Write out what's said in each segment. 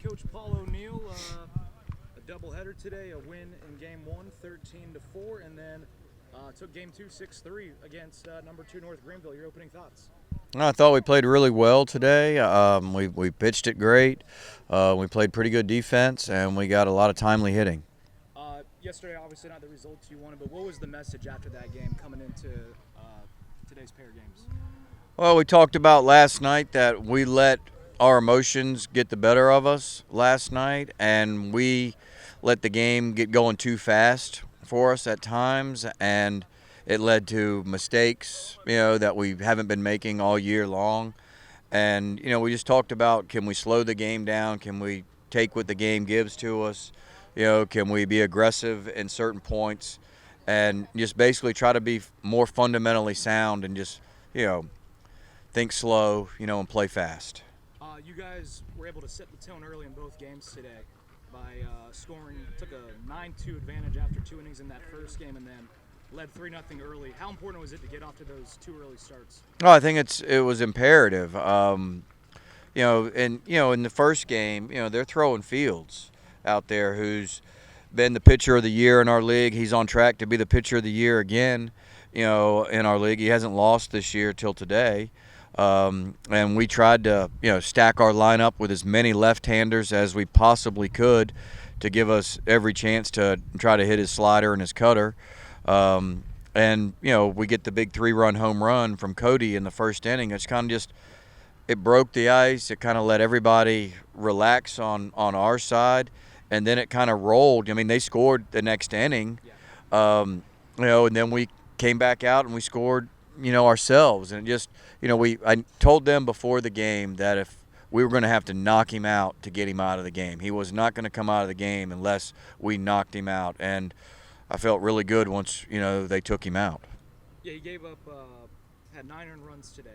Coach Paul O'Neill, a doubleheader today, a win in Game 1, 13-4, and then took Game 2, 6-3 against number 2 North Greenville. Your opening thoughts? I thought we played really well today. We pitched it great. We played pretty good defense, and we got a lot of timely hitting. Yesterday, obviously not the results you wanted, but what was the message after that game coming into today's pair games? Well, we talked about last night that we let our emotions get the better of us last night, and we let the game get going too fast for us at times, and it led to mistakes, that we haven't been making all year long. And, we just talked about, can we slow the game down? Can we take what the game gives to us? Can we be aggressive in certain points? And just basically try to be more fundamentally sound and just, think slow, and play fast. You guys were able to set the tone early in both games today by scoring, took a 9-2 advantage after 2 innings in that first game and then led 3-0 early. How important was it to get off to those 2 early starts? Oh, I think it was imperative. In the first game, they're throwing Fields out there, who's been the pitcher of the year in our league. He's on track to be the pitcher of the year again, in our league. He hasn't lost this year till today. And we tried to, stack our lineup with as many left-handers as we possibly could to give us every chance to try to hit his slider and his cutter. And we get the big 3-run home run from Cody in the first inning. It's kind of just, it broke the ice. It kind of let everybody relax on our side, and then it kind of rolled. I mean, they scored the next inning, and then we came back out and we scored, ourselves. And just, I told them before the game that if we were going to have to knock him out to get him out of the game, he was not going to come out of the game unless we knocked him out. And I felt really good once, they took him out. Yeah, he gave up, had 9 earned runs today.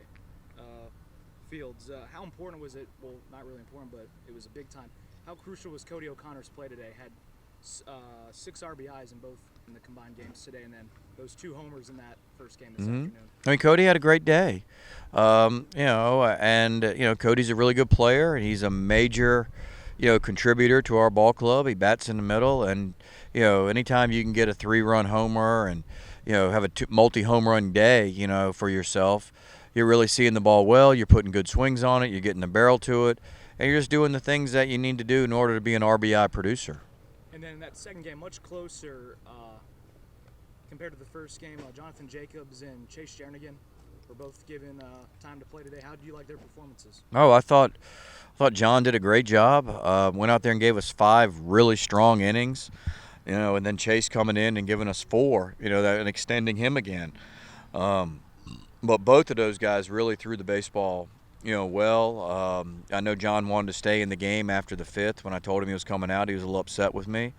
Fields, how important was it? Well, not really important, but it was a big time. How crucial was Cody O'Connor's play today? Had 6 RBIs in the combined games today, and then those 2 homers in that first game this afternoon. I mean, Cody had a great day. Cody's a really good player, and he's a major, contributor to our ball club. He bats in the middle, and anytime you can get a 3-run homer and have a multi-home run day, for yourself, you're really seeing the ball well. You're putting good swings on it. You're getting the barrel to it, and you're just doing the things that you need to do in order to be an RBI producer. And then that second game, much closer compared to the first game. Jonathan Jacobs and Chase Jernigan were both given time to play today. How do you like their performances? Oh, I thought John did a great job. Went out there and gave us 5 really strong innings, and then Chase coming in and giving us 4, and extending him again. But both of those guys really threw the baseball, well. I know John wanted to stay in the game after the 5th. When I told him he was coming out, he was a little upset with me.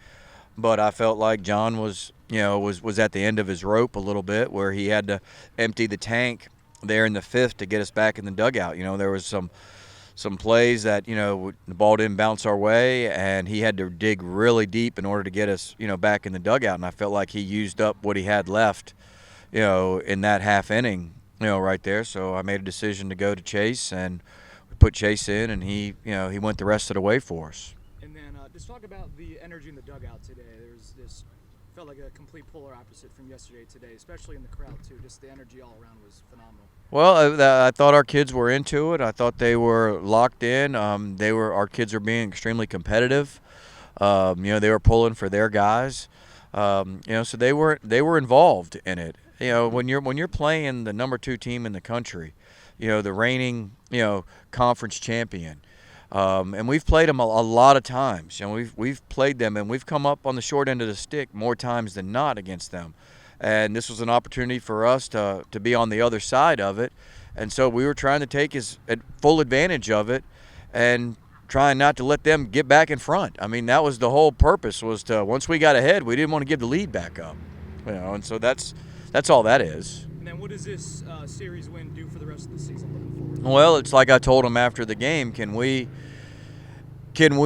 But I felt like John was at the end of his rope a little bit, where he had to empty the tank there in the 5th to get us back in the dugout. There was some plays that, the ball didn't bounce our way, and he had to dig really deep in order to get us, back in the dugout. And I felt like he used up what he had left, in that half inning, right there. So I made a decision to go to Chase, and we put Chase in, and he went the rest of the way for us. And then just talk about the energy in the dugout today. There's this felt like a complete polar opposite from yesterday today, especially in the crowd too. Just the energy all around was phenomenal. Well, I thought our kids were into it. I thought they were locked in. Our kids were being extremely competitive. They were pulling for their guys. So they were involved in it. When you're playing the number 2 team in the country, the reigning, conference champion, and we've played them a lot of times. We've played them, and we've come up on the short end of the stick more times than not against them. And this was an opportunity for us to be on the other side of it. And so we were trying to take full advantage of it and trying not to let them get back in front. I mean, that was the whole purpose, was to, once we got ahead, we didn't want to give the lead back up. And so that's all that is. And then what does this series win do for the rest of the season looking forward? Well, it's like I told them after the game, can we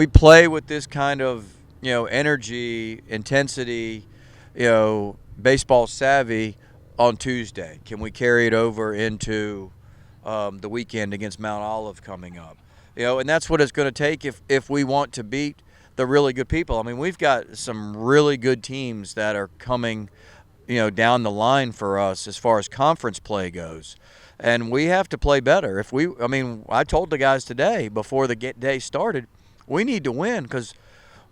play with this kind of, energy, intensity, baseball savvy on Tuesday? Can we carry it over into the weekend against Mount Olive coming up? And that's what it's going to take if we want to beat the really good people. I mean, we've got some really good teams that are coming, down the line for us as far as conference play goes. And we have to play better. I told the guys today before the day started, we need to win because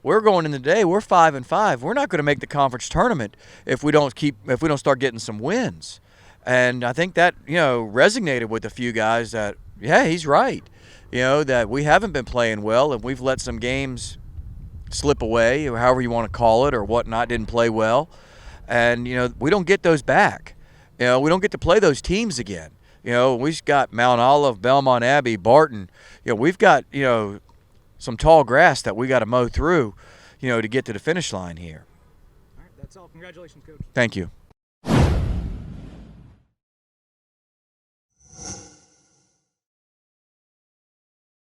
we're going in the day. We're 5-5. We're not going to make the conference tournament if we don't start getting some wins. And I think that resonated with a few guys that he's right. That we haven't been playing well and we've let some games slip away, or however you want to call it, or whatnot. Didn't play well, and we don't get those back. We don't get to play those teams again. We've got Mount Olive, Belmont Abbey, Barton. We've got some tall grass that we got to mow through, to get to the finish line here. All right, that's all. Congratulations, Coach. Thank you.